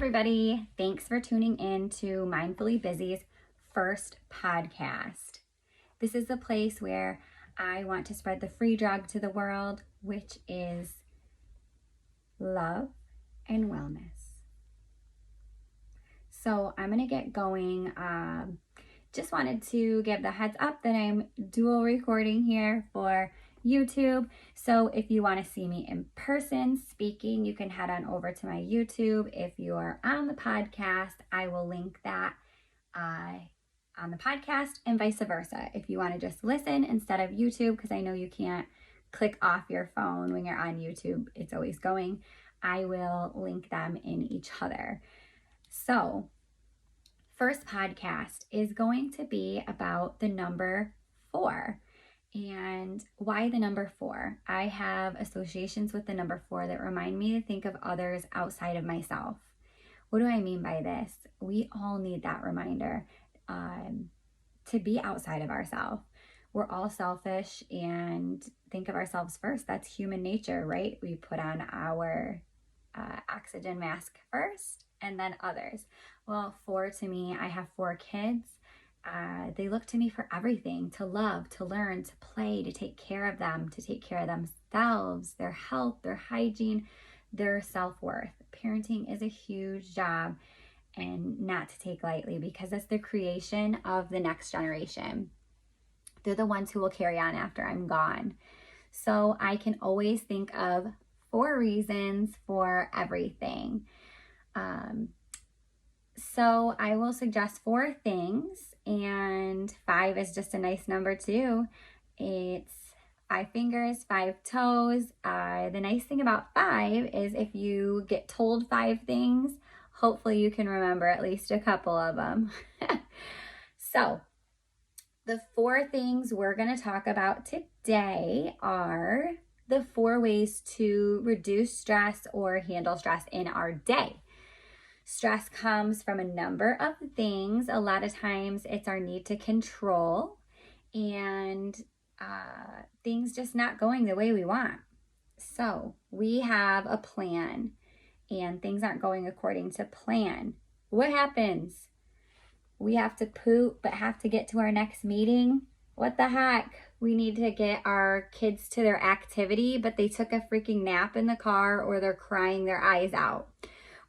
everybody. Thanks for tuning in to Mindfully Busy's first podcast. This is the place where I want to spread the free drug to the world, which is love and wellness. So I'm going to get going. Just wanted to give the heads up that I'm dual recording here for YouTube. So if you want to see me in person speaking, you can head on over to my YouTube. If you are on the podcast, I will link that on the podcast and vice versa. If you want to just listen instead of YouTube, because I know you can't click off your phone when you're on YouTube, it's always going. I will link them in each other. So first podcast is going to be about the number 4. And why the number 4? I have associations with the number 4 that remind me to think of others outside of myself. What do I mean by this? We all need that reminder to be outside of ourselves. We're all selfish and think of ourselves first. That's human nature, right? We put on our oxygen mask first and then others. Well, 4 to me, I have 4 kids. They look to me for everything, to love, to learn, to play, to take care of them, to take care of themselves, their health, their hygiene, their self-worth. Parenting is a huge job and not to take lightly because it's the creation of the next generation. They're the ones who will carry on after I'm gone. So I can always think of 4 reasons for everything. So I will suggest 4 things, and 5 is just a nice number too. It's 5 fingers, 5 toes. The nice thing about 5 is if you get told 5 things, hopefully you can remember at least a couple of them. So the 4 things we're going to talk about today are the 4 ways to reduce stress or handle stress in our day. Stress comes from a number of things. A lot of times it's our need to control and things just not going the way we want. So we have a plan and things aren't going according to plan. What happens? We have to poop but have to get to our next meeting. What the heck? We need to get our kids to their activity, but they took a freaking nap in the car or they're crying their eyes out.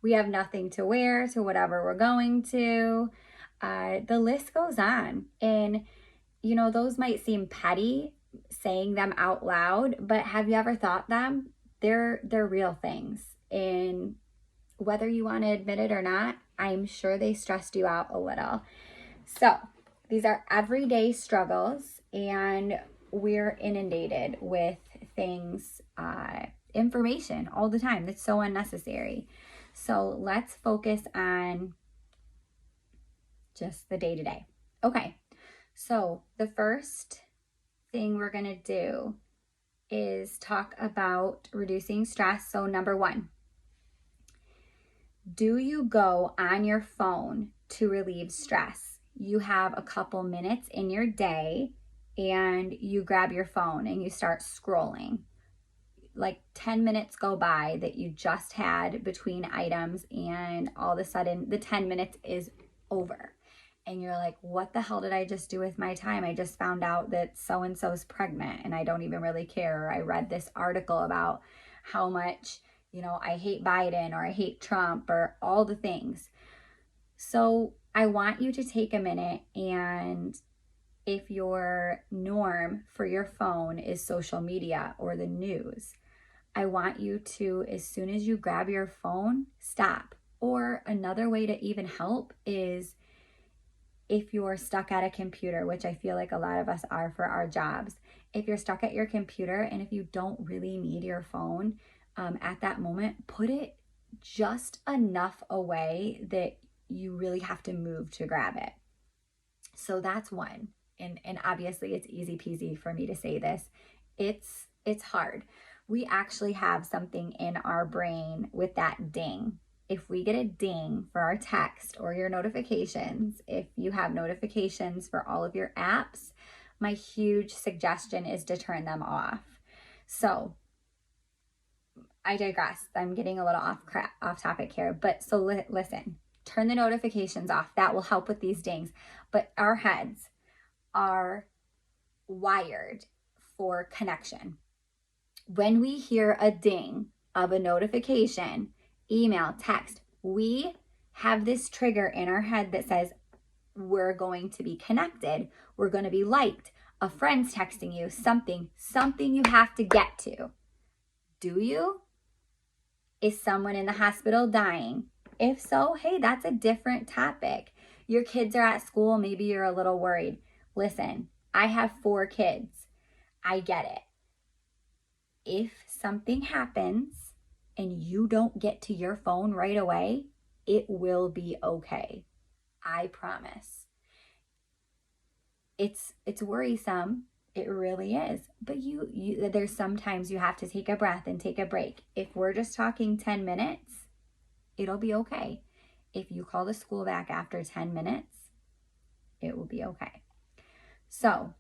We have nothing to wear to whatever we're going to. The list goes on. And, you know, those might seem petty saying them out loud, but have you ever thought them? They're real things. And whether you want to admit it or not, I'm sure they stressed you out a little. So these are everyday struggles, and we're inundated with things, information all the time that's so unnecessary. So let's focus on just the day-to-day. Okay, so the first thing we're going to do is talk about reducing stress. So number 1, do you go on your phone to relieve stress? You have a couple minutes in your day and you grab your phone and you start scrolling. Like 10 minutes go by that you just had between items and all of a sudden the 10 minutes is over. And you're like, what the hell did I just do with my time? I just found out that so-and-so's pregnant and I don't even really care. Or I read this article about how much, you know, I hate Biden or I hate Trump or all the things. So I want you to take a minute, and if your norm for your phone is social media or the news, I want you to, as soon as you grab your phone, stop. Or another way to even help is if you're stuck at a computer, which I feel like a lot of us are for our jobs. If you're stuck at your computer and if you don't really need your phone at that moment, put it just enough away that you really have to move to grab it. So that's one. And obviously it's easy peasy for me to say this. It's hard. We actually have something in our brain with that ding. If we get a ding for our text or your notifications, if you have notifications for all of your apps, my huge suggestion is to turn them off. So I digress. I'm getting a little off topic here, but so listen, turn the notifications off. That will help with these dings. But our heads are wired for connection. When we hear a ding of a notification, email, text, we have this trigger in our head that says we're going to be connected. We're going to be liked. A friend's texting you, something you have to get to. Do you? Is someone in the hospital dying? If so, hey, that's a different topic. Your kids are at school, maybe you're a little worried. Listen, I have 4 kids. I get it. If something happens and you don't get to your phone right away, it will be okay. I promise. It's worrisome. It really is. But there's sometimes you have to take a breath and take a break. If we're just talking 10 minutes, it'll be okay. If you call the school back after 10 minutes, it will be okay. So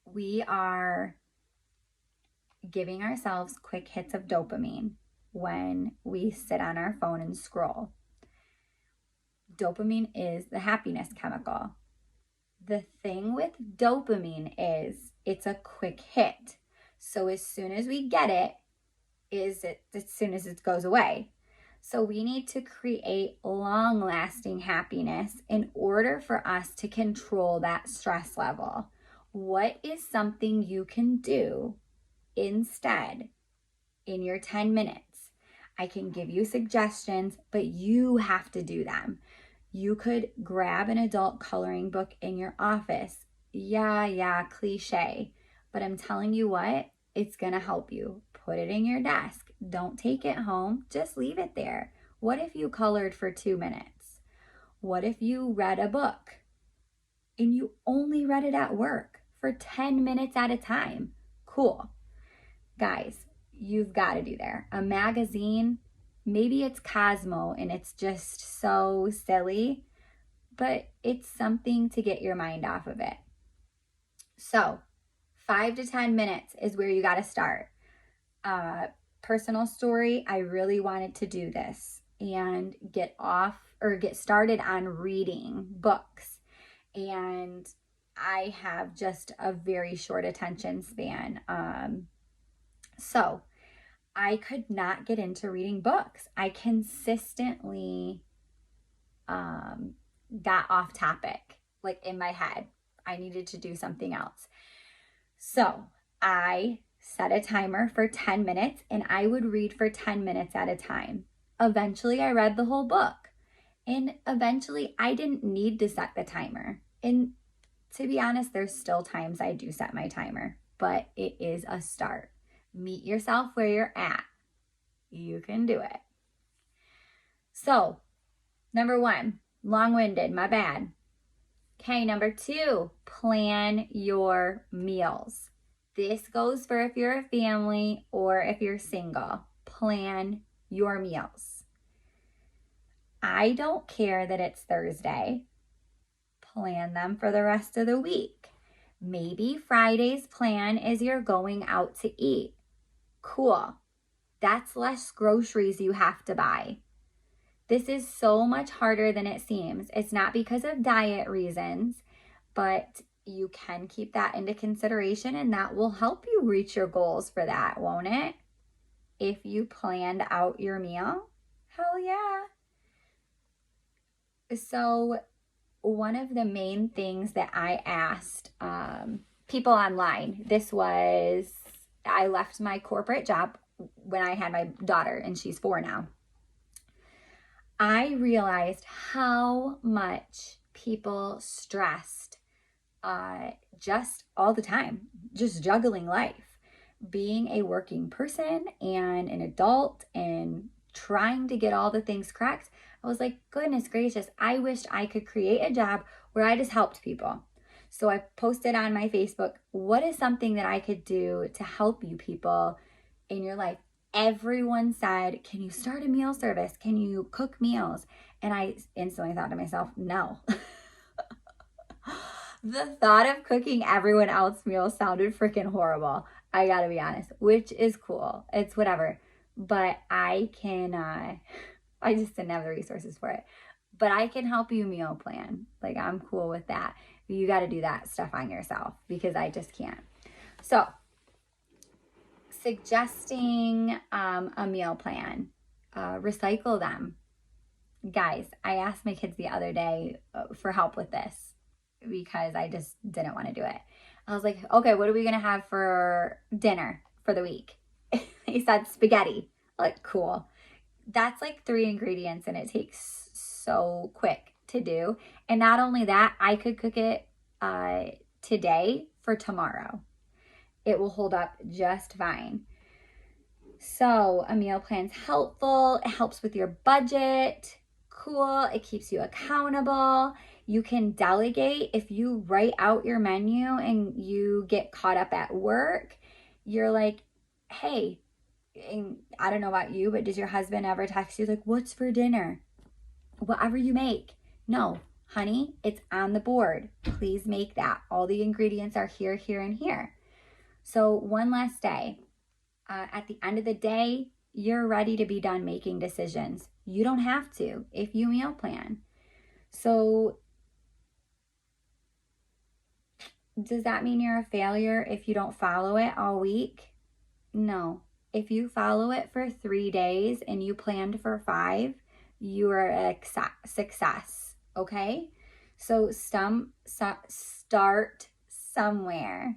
we are giving ourselves quick hits of dopamine when we sit on our phone and scroll. Dopamine is the happiness chemical. The thing with dopamine is it's a quick hit. So as soon as we get it, as soon as it goes away. So we need to create long-lasting happiness in order for us to control that stress level. What is something you can do instead in your 10 minutes? I can give you suggestions, but you have to do them. You could grab an adult coloring book in your office. Yeah, cliche. But I'm telling you what, it's going to help you. Put it in your desk. Don't take it home. Just leave it there. What if you colored for 2 minutes? What if you read a book and you only read it at work for 10 minutes at a time? Cool. Guys, you've got to do there. A magazine, maybe it's Cosmo and it's just so silly, but it's something to get your mind off of it. So 5 to 10 minutes is where you got to start. Personal story, I really wanted to do this and get started on reading books. And I have just a very short attention span. So I could not get into reading books. I consistently got off topic, like in my head. I needed to do something else. So I set a timer for 10 minutes and I would read for 10 minutes at a time. Eventually I read the whole book, and eventually I didn't need to set the timer. And to be honest, there's still times I do set my timer, but it is a start. Meet yourself where you're at. You can do it. So, number 1, long-winded, my bad. Okay, number 2, plan your meals. This goes for if you're a family or if you're single. Plan your meals. I don't care that it's Thursday. Plan them for the rest of the week. Maybe Friday's plan is you're going out to eat. Cool. That's less groceries you have to buy. This is so much harder than it seems. It's not because of diet reasons, but you can keep that into consideration, and that will help you reach your goals for that, won't it? If you planned out your meal, hell yeah. So one of the main things that I asked people online, I left my corporate job when I had my daughter, and she's 4 now. I realized how much people stressed just all the time, just juggling life, being a working person and an adult and trying to get all the things correct. I was like, goodness gracious, I wished I could create a job where I just helped people. So I posted on my Facebook, what is something that I could do to help you people in your life? Everyone said, can you start a meal service? Can you cook meals? And I instantly thought to myself, no. The thought of cooking everyone else's meals sounded freaking horrible. I gotta be honest, which is cool. It's whatever. but I just didn't have the resources for it. But I can help you meal plan. Like, I'm cool with that. You got to do that stuff on yourself because I just can't. So, suggesting a meal plan, recycle them. Guys, I asked my kids the other day for help with this because I just didn't want to do it. I was like, okay, what are we going to have for dinner for the week? He said spaghetti. Like, cool. That's like 3 ingredients and it takes so quick to do. And not only that, I could cook it today for tomorrow. It will hold up just fine. So a meal plan's helpful. It helps with your budget. Cool. It keeps you accountable. You can delegate. If you write out your menu and you get caught up at work, you're like, hey, and I don't know about you, but does your husband ever text you like, what's for dinner? Whatever you make. No, honey, it's on the board. Please make that. All the ingredients are here, here, and here. So one last day. At the end of the day, you're ready to be done making decisions. You don't have to if you meal plan. So does that mean you're a failure if you don't follow it all week? No. If you follow it for 3 days and you planned for 5, you are a success, okay? So start somewhere.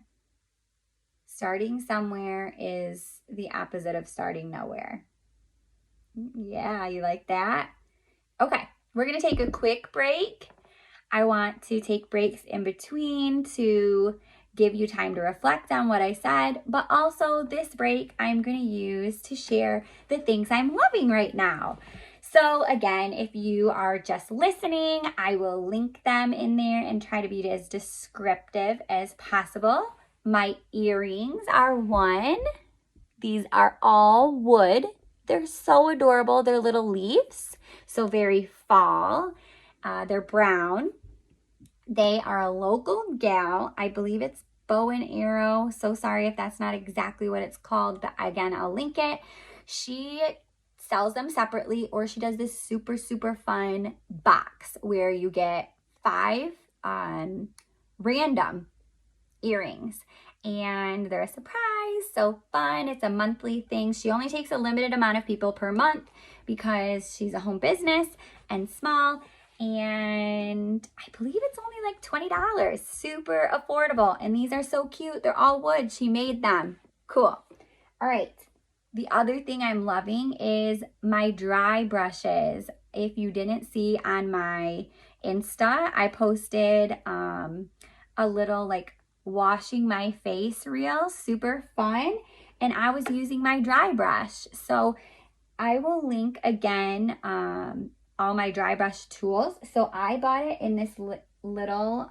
Starting somewhere is the opposite of starting nowhere. Yeah, you like that? Okay, we're going to take a quick break. I want to take breaks in between to give you time to reflect on what I said, but also this break I'm going to use to share the things I'm loving right now. So again, if you are just listening, I will link them in there and try to be as descriptive as possible. My earrings are one. These are all wood. They're so adorable. They're little leaves, so very fall. They're brown. They are a local gal. I believe it's Bow and Arrow. So sorry if that's not exactly what it's called, but again, I'll link it. She sells them separately, or she does this super, super fun box where you get 5 random earrings and they're a surprise. So fun. It's a monthly thing. She only takes a limited amount of people per month because she's a home business and small, and I believe it's only like $20. Super affordable, and these are so cute. They're all wood. She made them. Cool. All right, the other thing I'm loving is my dry brushes. If you didn't see on my Insta, I posted a little like washing my face reel, super fun, and I was using my dry brush. So I will link again all my dry brush tools. So I bought it in this little,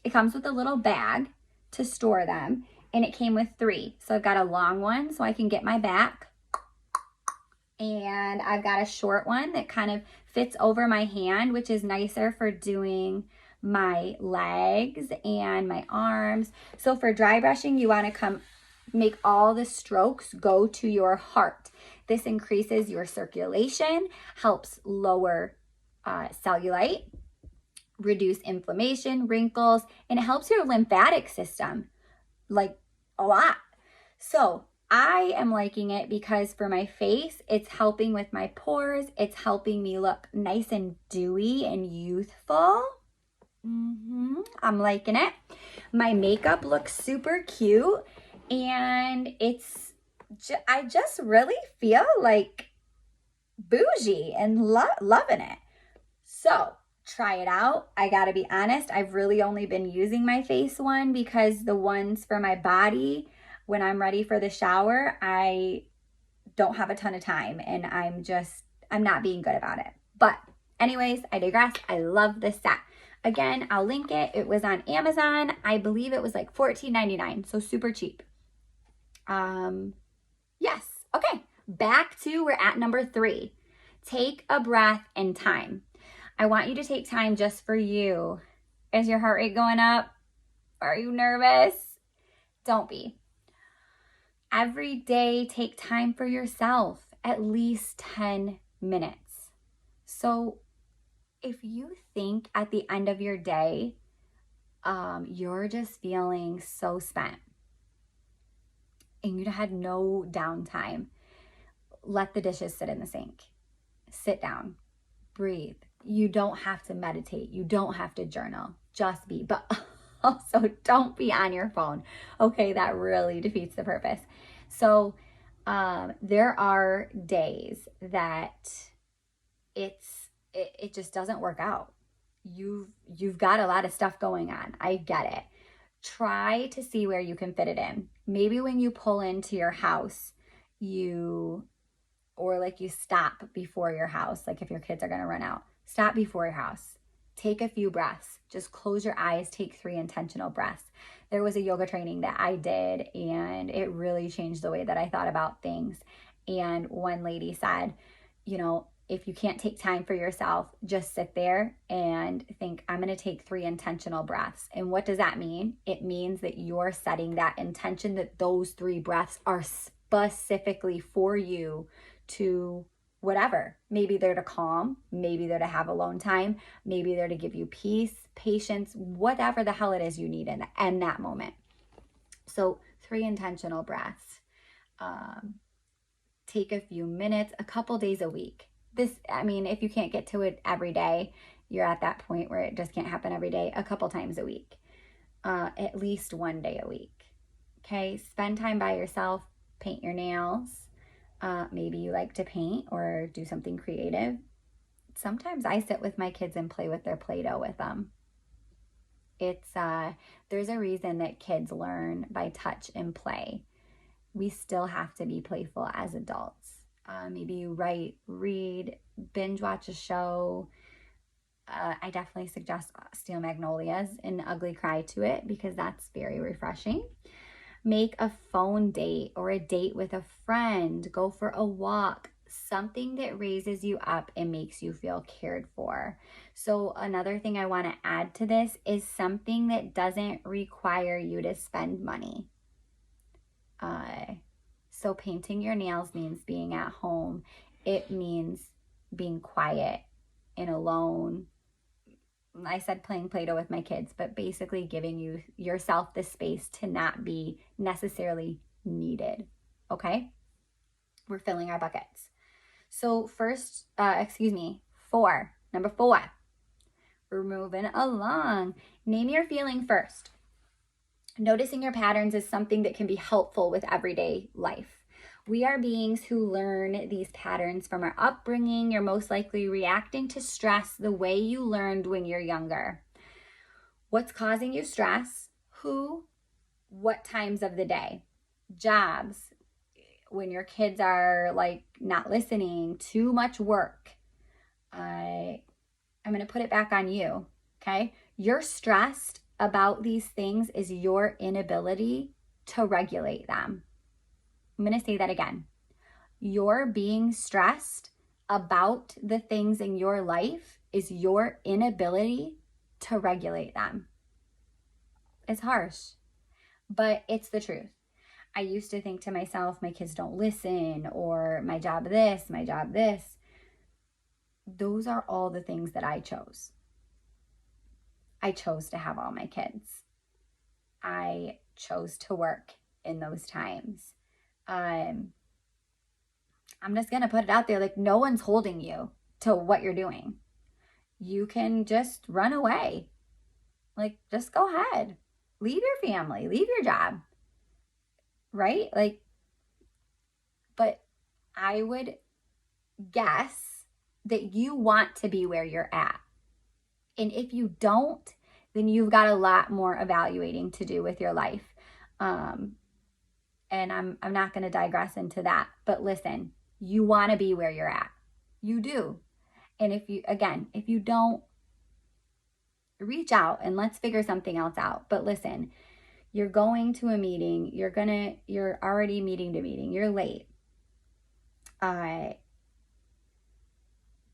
it comes with a little bag to store them, and it came with 3. So I've got a long one so I can get my back, and I've got a short one that kind of fits over my hand, which is nicer for doing my legs and my arms. So for dry brushing, you want to make all the strokes go to your heart. This increases your circulation, helps lower cellulite, reduce inflammation, wrinkles, and it helps your lymphatic system like a lot. So I am liking it because for my face, it's helping with my pores. It's helping me look nice and dewy and youthful. I'm liking it. My makeup looks super cute, and I just really feel like bougie and loving it. So try it out. I gotta be honest, I've really only been using my face one because the ones for my body, when I'm ready for the shower, I don't have a ton of time, and I'm not being good about it. But anyways, I digress. I love this set. Again, I'll link it. It was on Amazon. I believe it was like $14.99, so super cheap. Yes. Okay. We're at number 3. Take a breath and time. I want you to take time just for you. Is your heart rate going up? Are you nervous? Don't be. Every day, take time for yourself, at least 10 minutes. So if you think at the end of your day, you're just feeling so spent and you had no downtime, let the dishes sit in the sink. Sit down, breathe. You don't have to meditate. You don't have to journal. Just be. But also don't be on your phone. Okay, that really defeats the purpose. So there are days that it just doesn't work out. You've got a lot of stuff going on. I get it. Try to see where you can fit it in. Maybe when you pull into your house, you stop before your house, like if your kids are going to run out, stop before your house. Take a few breaths. Just close your eyes, take 3 intentional breaths. There was a yoga training that I did, and it really changed the way that I thought about things. And one lady said, if you can't take time for yourself, just sit there and think, I'm going to take 3 intentional breaths. And what does that mean? It means that you're setting that intention that those 3 breaths are specifically for you to whatever. Maybe they're to calm, maybe they're to have alone time, maybe they're to give you peace, patience, whatever the hell it is you need in that moment. So 3 intentional breaths. Take a few minutes, a couple days a week. If you can't get to it every day, you're at that point where it just can't happen every day, a couple times a week, at least 1 day a week. Okay, spend time by yourself, paint your nails. Maybe you like to paint or do something creative. Sometimes I sit with my kids and play with their Play-Doh with them. There's a reason that kids learn by touch and play. We still have to be playful as adults. Maybe you write, read, binge watch a show. I definitely suggest Steel Magnolias and Ugly Cry to it because that's very refreshing. Make a phone date or a date with a friend. Go for a walk. Something that raises you up and makes you feel cared for. So another thing I want to add to this is something that doesn't require you to spend money. So painting your nails means being at home. It means being quiet and alone. I said playing Play-Doh with my kids, but basically giving yourself the space to not be necessarily needed. Okay? We're filling our buckets. So number 4. We're moving along. Name your feeling first. Noticing your patterns is something that can be helpful with everyday life. We are beings who learn these patterns from our upbringing. You're most likely reacting to stress the way you learned when you're younger. What's causing you stress? Who? What times of the day? Jobs. When your kids are not listening, too much work. I'm going to put it back on you, okay? You're stressed about these things is your inability to regulate them. I'm going to say that again. You're being stressed about the things in your life is your inability to regulate them. It's harsh, but it's the truth. I used to think to myself, my kids don't listen, or my job this, my job this. Those are all the things that I chose. I chose to have all my kids. I chose to work in those times. I'm just going to put it out there, no one's holding you to what you're doing. You can just run away. Just go ahead. Leave your family, leave your job. Right? But I would guess that you want to be where you're at. And if you don't, then you've got a lot more evaluating to do with your life. And I'm not going to digress into that. But listen, you want to be where you're at. You do. And if you don't, reach out and let's figure something else out. But listen, you're going to a meeting. You're already meeting to meeting. You're late. Can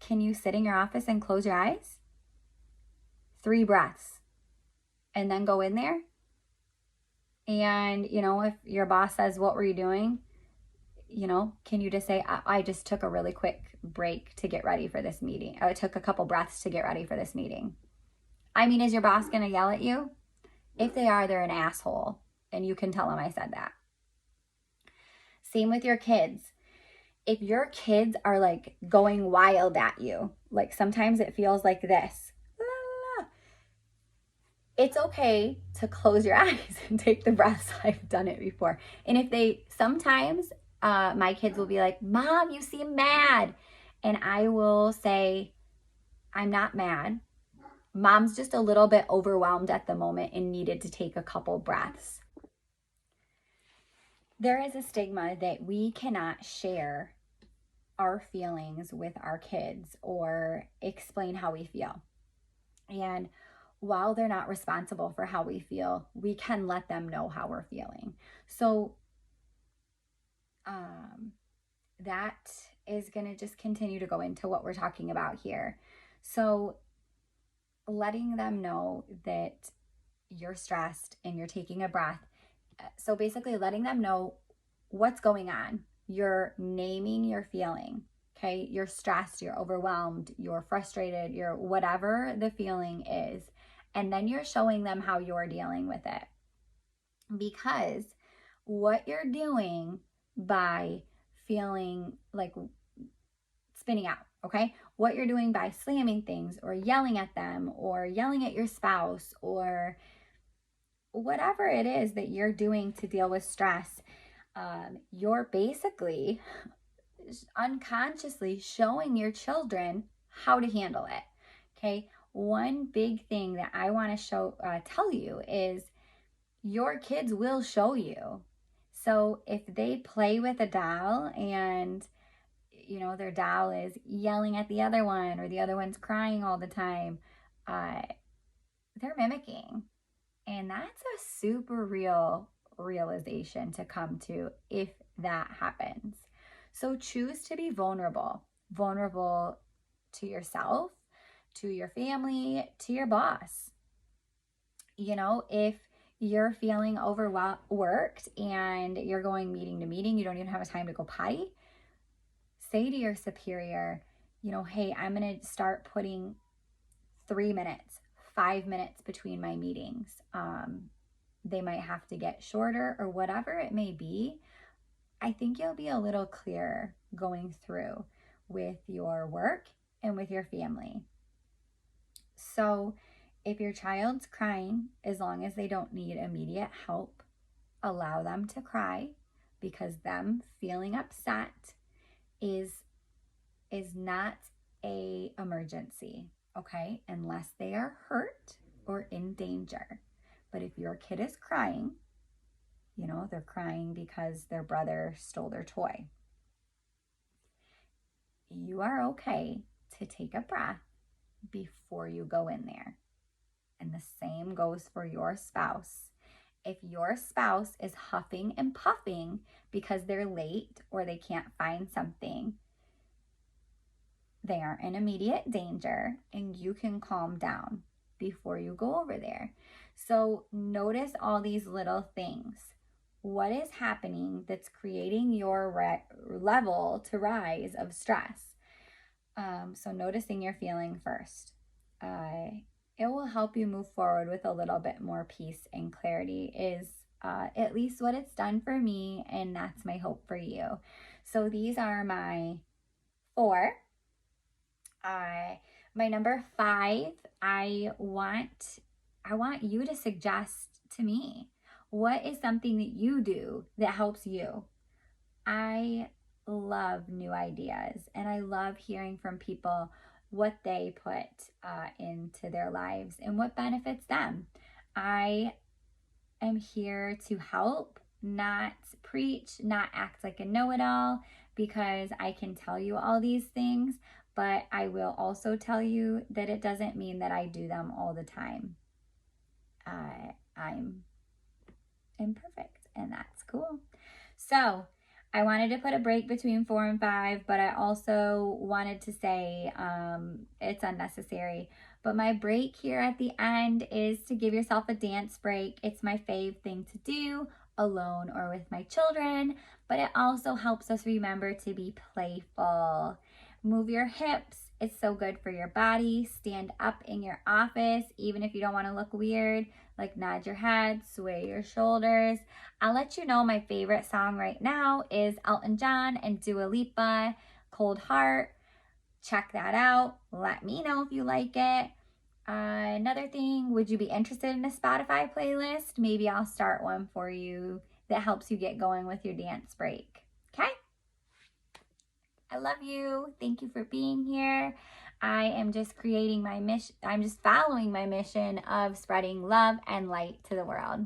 you sit in your office and close your eyes? 3 breaths. And then go in there And, if your boss says, what were you doing? Can you just say, I just took a really quick break to get ready for this meeting. I took a couple breaths to get ready for this meeting. I mean, is your boss going to yell at you? If they are, they're an asshole. And you can tell them I said that. Same with your kids. If your kids are like going wild at you, like sometimes it feels like this, it's okay to close your eyes and take the breaths. I've done it before. And sometimes my kids will be like, Mom, you seem mad. And I will say, I'm not mad. Mom's just a little bit overwhelmed at the moment and needed to take a couple breaths. There is a stigma that we cannot share our feelings with our kids or explain how we feel. And while they're not responsible for how we feel, we can let them know how we're feeling. So that is going to just continue to go into what we're talking about here. So letting them know that you're stressed and you're taking a breath. So basically letting them know what's going on. You're naming your feeling. Okay, you're stressed, you're overwhelmed, you're frustrated, you're whatever the feeling is. And then you're showing them how you're dealing with it. Because what you're doing by feeling like spinning out, okay? What you're doing by slamming things or yelling at them or yelling at your spouse or whatever it is that you're doing to deal with stress, you're basically unconsciously showing your children how to handle it. Okay, one big thing that I want to tell you is your kids will show you. So if they play with a doll and their doll is yelling at the other one or the other one's crying all the time, they're mimicking. And that's a super real realization to come to if that happens. So choose to be vulnerable to yourself, to your family, to your boss. If you're feeling overworked and you're going meeting to meeting, you don't even have time to go potty, say to your superior, hey, I'm going to start putting 3 minutes, 5 minutes between my meetings. They might have to get shorter or whatever it may be. I think you'll be a little clearer going through with your work and with your family. So if your child's crying, as long as they don't need immediate help, allow them to cry, because them feeling upset is not a emergency, okay? Unless they are hurt or in danger. But if your kid is crying, they're crying because their brother stole their toy, you are okay to take a breath before you go in there. And the same goes for your spouse. If your spouse is huffing and puffing because they're late or they can't find something, they are in immediate danger and you can calm down before you go over there. So notice all these little things. What is happening that's creating your level to rise of stress? So noticing your feeling first. It will help you move forward with a little bit more peace and clarity, is at least what it's done for me, and that's my hope for you. So these are my 4. My number 5, I want you to suggest to me, what is something that you do that helps you? I love new ideas, and I love hearing from people what they put into their lives and what benefits them. I am here to help, not preach, not act like a know-it-all, because I can tell you all these things, but I will also tell you that it doesn't mean that I do them all the time. I'm imperfect, and that's cool. So I wanted to put a break between 4 and 5, but I also wanted to say it's unnecessary. But my break here at the end is to give yourself a dance break. It's my fave thing to do alone or with my children, but it also helps us remember to be playful. Move your hips. It's so good for your body. Stand up in your office, even if you don't want to look weird. Like nod your head, sway your shoulders. I'll let you know my favorite song right now is Elton John and Dua Lipa, Cold Heart. Check that out. Let me know if you like it. Another thing, would you be interested in a Spotify playlist? Maybe I'll start one for you that helps you get going with your dance break. Okay? I love you. Thank you for being here. I am just creating my mission. I'm just following my mission of spreading love and light to the world.